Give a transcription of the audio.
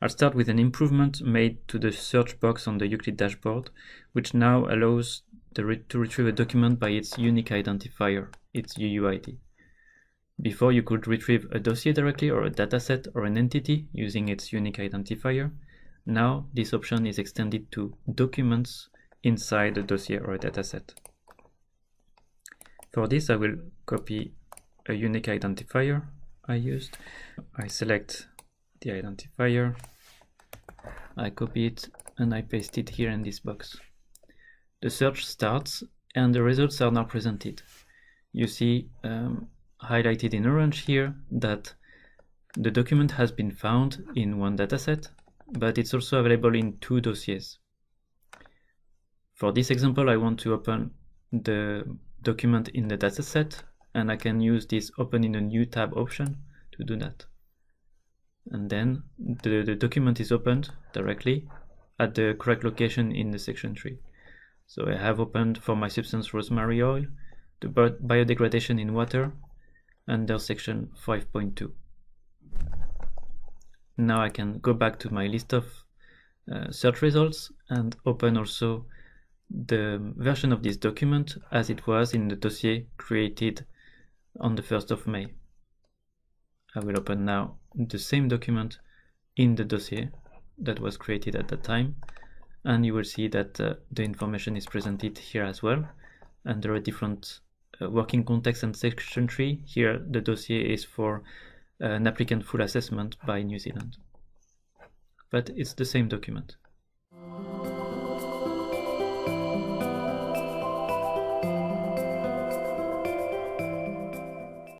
I'll start with an improvement made to the search box on the Euclid dashboard, which now allows to retrieve a document by its unique identifier, its UUID. Before, you could retrieve a dossier directly or a dataset or an entity using its unique identifier. Now, this option is extended to documents inside a dossier or a dataset. For this, I will copy a unique identifier I used. I select the identifier, I copy it, and I paste it here in this box. The search starts, and the results are now presented. You see highlighted in orange here that the document has been found in one dataset, but it's also available in 2 dossiers. For this example, I want to open the document in the dataset, and I can use this open in a new tab option to do that. And then the document is opened directly at the correct location in the section tree. So I have opened for my substance rosemary oil, the biodegradation in water, under section 5.2. Now I can go back to my list of search results and open also the version of this document as it was in the dossier created on the 1st of May. I will open now the same document in the dossier that was created at that time, and you will see that the information is presented here as well, and there are different working context and section tree. Here the dossier is for an applicant full assessment by New Zealand, but it's the same document.